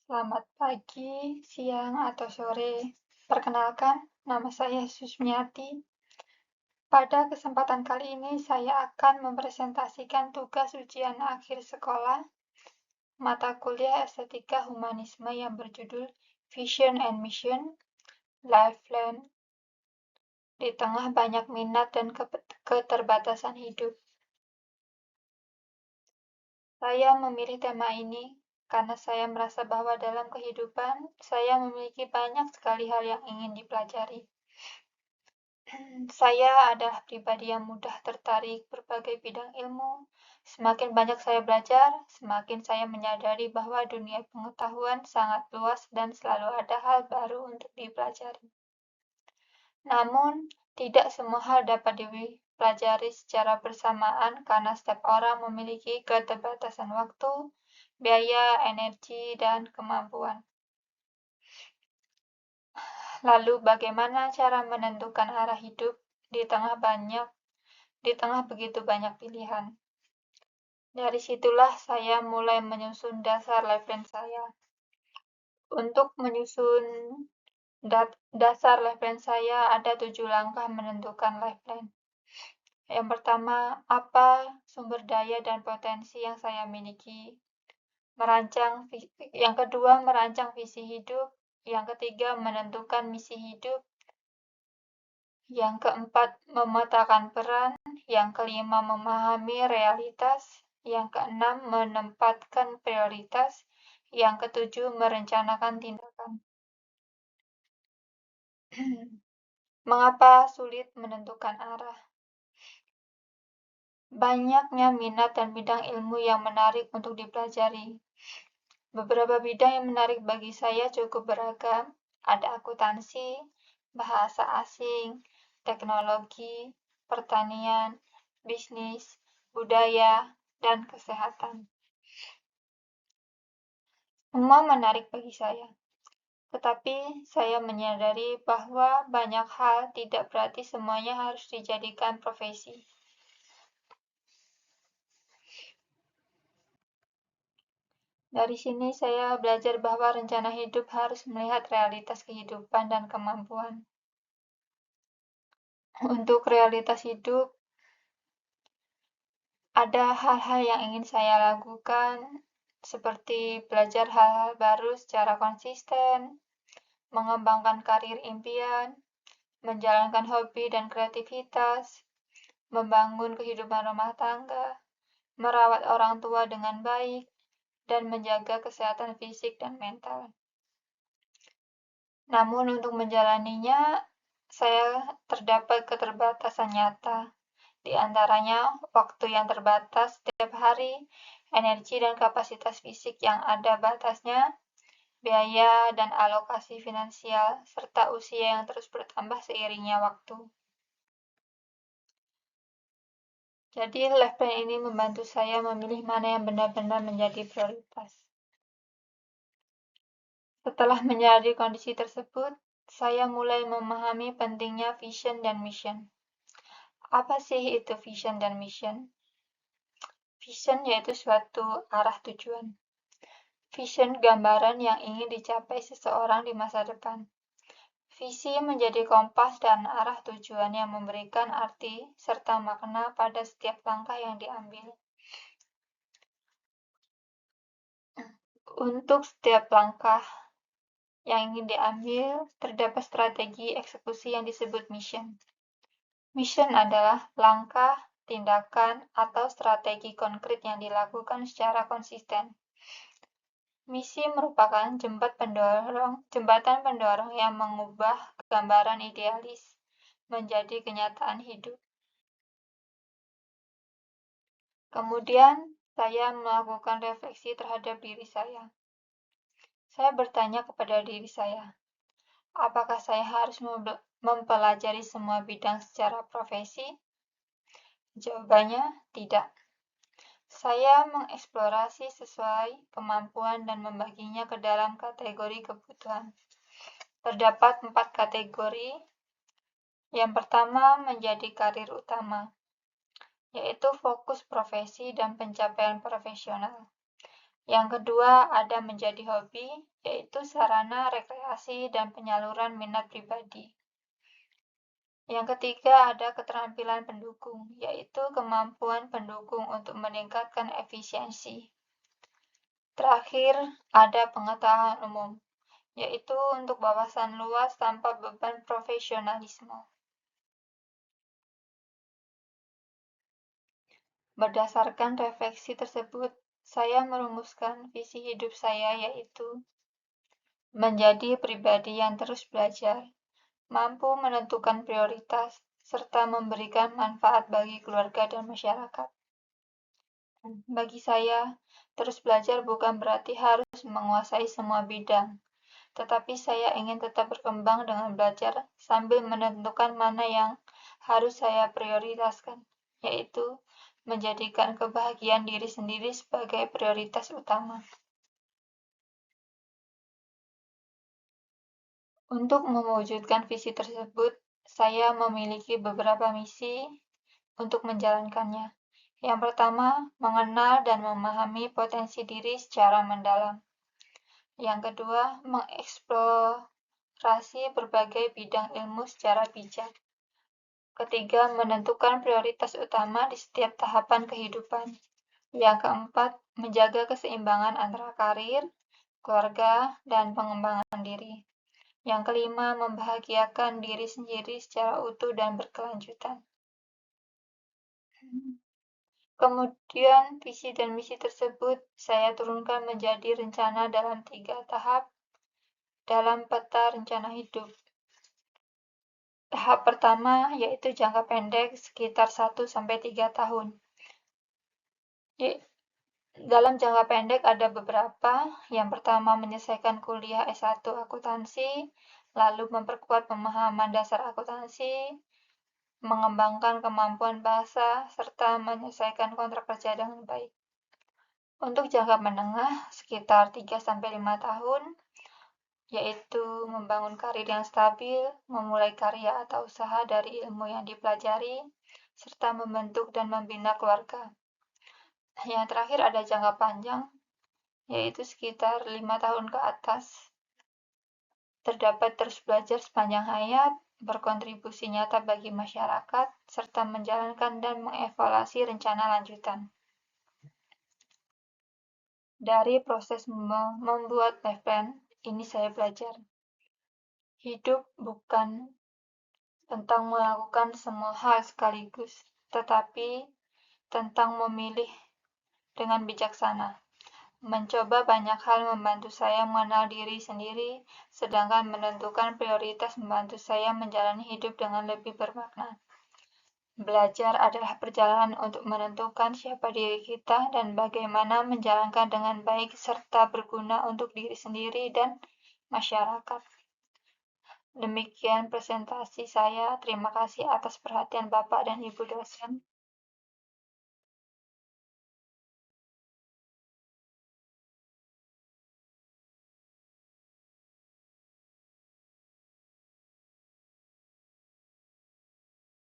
Selamat pagi, siang, atau sore. Perkenalkan, nama saya Susmiati. Pada kesempatan kali ini, saya akan mempresentasikan tugas ujian akhir sekolah mata kuliah Estetika Humanisme yang berjudul Vision and Mission, Lifeline, di tengah banyak minat dan keterbatasan hidup. Saya memilih tema ini karena saya merasa bahwa dalam kehidupan saya memiliki banyak sekali hal yang ingin dipelajari. Saya adalah pribadi yang mudah tertarik berbagai bidang ilmu. Semakin banyak saya belajar, semakin saya menyadari bahwa dunia pengetahuan sangat luas dan selalu ada hal baru untuk dipelajari. Namun, tidak semua hal dapat dipelajari secara bersamaan karena setiap orang memiliki keterbatasan waktu, biaya, energi, dan kemampuan. Lalu, bagaimana cara menentukan arah hidup di tengah begitu banyak pilihan? Dari situlah saya mulai menyusun dasar lifeline saya. Untuk menyusun dasar lifeline saya, ada 7 langkah menentukan lifeline. Yang pertama, apa sumber daya dan potensi yang saya miliki? Yang kedua, merancang visi hidup. Yang ketiga, menentukan misi hidup. Yang keempat, memetakan peran. Yang kelima, memahami realitas. Yang keenam, menempatkan prioritas. Yang ketujuh, merencanakan tindakan. Mengapa sulit menentukan arah? Banyaknya minat dan bidang ilmu yang menarik untuk dipelajari. Beberapa bidang yang menarik bagi saya cukup beragam. Ada akuntansi, bahasa asing, teknologi, pertanian, bisnis, budaya, dan kesehatan. Semua menarik bagi saya. Tetapi saya menyadari bahwa banyak hal tidak berarti semuanya harus dijadikan profesi. Dari sini saya belajar bahwa rencana hidup harus melihat realitas kehidupan dan kemampuan. Untuk realitas hidup, ada hal-hal yang ingin saya lakukan, seperti belajar hal-hal baru secara konsisten, mengembangkan karir impian, menjalankan hobi dan kreativitas, membangun kehidupan rumah tangga, merawat orang tua dengan baik, dan menjaga kesehatan fisik dan mental. Namun untuk menjalaninya, saya terdapat keterbatasan nyata, di antaranya waktu yang terbatas setiap hari, energi dan kapasitas fisik yang ada batasnya, biaya dan alokasi finansial, serta usia yang terus bertambah seiringnya waktu. Jadi, lifeline ini membantu saya memilih mana yang benar-benar menjadi prioritas. Setelah menyadari kondisi tersebut, saya mulai memahami pentingnya vision dan mission. Apa sih itu vision dan mission? Vision yaitu suatu arah tujuan. Vision gambaran yang ingin dicapai seseorang di masa depan. Visi menjadi kompas dan arah tujuan yang memberikan arti serta makna pada setiap langkah yang diambil. Untuk setiap langkah yang ingin diambil, terdapat strategi eksekusi yang disebut mission. Mission adalah langkah, tindakan, atau strategi konkret yang dilakukan secara konsisten. Misi merupakan jembatan pendorong yang mengubah gambaran idealis menjadi kenyataan hidup. Kemudian, saya melakukan refleksi terhadap diri saya. Saya bertanya kepada diri saya, apakah saya harus mempelajari semua bidang secara profesi? Jawabannya, tidak. Saya mengeksplorasi sesuai kemampuan dan membaginya ke dalam kategori kebutuhan. Terdapat 4 kategori. Yang pertama menjadi karir utama, yaitu fokus profesi dan pencapaian profesional. Yang kedua, ada menjadi hobi, yaitu sarana rekreasi dan penyaluran minat pribadi. Yang ketiga, ada keterampilan pendukung, yaitu kemampuan pendukung untuk meningkatkan efisiensi. Terakhir, ada pengetahuan umum, yaitu untuk wawasan luas tanpa beban profesionalisme. Berdasarkan refleksi tersebut, saya merumuskan visi hidup saya, yaitu menjadi pribadi yang terus belajar, mampu menentukan prioritas, serta memberikan manfaat bagi keluarga dan masyarakat. Bagi saya, terus belajar bukan berarti harus menguasai semua bidang, tetapi saya ingin tetap berkembang dengan belajar sambil menentukan mana yang harus saya prioritaskan, yaitu menjadikan kebahagiaan diri sendiri sebagai prioritas utama. Untuk mewujudkan visi tersebut, saya memiliki beberapa misi untuk menjalankannya. Yang pertama, mengenal dan memahami potensi diri secara mendalam. Yang kedua, mengeksplorasi berbagai bidang ilmu secara bijak. Ketiga, menentukan prioritas utama di setiap tahapan kehidupan. Yang keempat, menjaga keseimbangan antara karir, keluarga, dan pengembangan diri. Yang kelima, membahagiakan diri sendiri secara utuh dan berkelanjutan. Kemudian, visi dan misi tersebut saya turunkan menjadi rencana dalam 3 tahap dalam peta rencana hidup. Tahap pertama yaitu jangka pendek sekitar 1-3 tahun. Dalam jangka pendek ada beberapa. Yang pertama, menyelesaikan kuliah S1 akuntansi, lalu memperkuat pemahaman dasar akuntansi, mengembangkan kemampuan bahasa, serta menyelesaikan kontrak kerja dengan baik. Untuk jangka menengah, sekitar 3-5 tahun, yaitu membangun karir yang stabil, memulai karya atau usaha dari ilmu yang dipelajari, serta membentuk dan membina keluarga. Yang terakhir ada jangka panjang, yaitu sekitar 5 tahun ke atas. Terdapat terus belajar sepanjang hayat, berkontribusi nyata bagi masyarakat, serta menjalankan dan mengevaluasi rencana lanjutan. Dari proses membuat life plan, ini saya belajar. Hidup bukan tentang melakukan semua hal sekaligus, tetapi tentang memilih dengan bijaksana. Mencoba banyak hal membantu saya mengenal diri sendiri, sedangkan menentukan prioritas membantu saya menjalani hidup dengan lebih bermakna. Belajar adalah perjalanan untuk menentukan siapa diri kita dan bagaimana menjalankan dengan baik serta berguna untuk diri sendiri dan masyarakat. Demikian presentasi saya. Terima kasih atas perhatian Bapak dan Ibu dosen.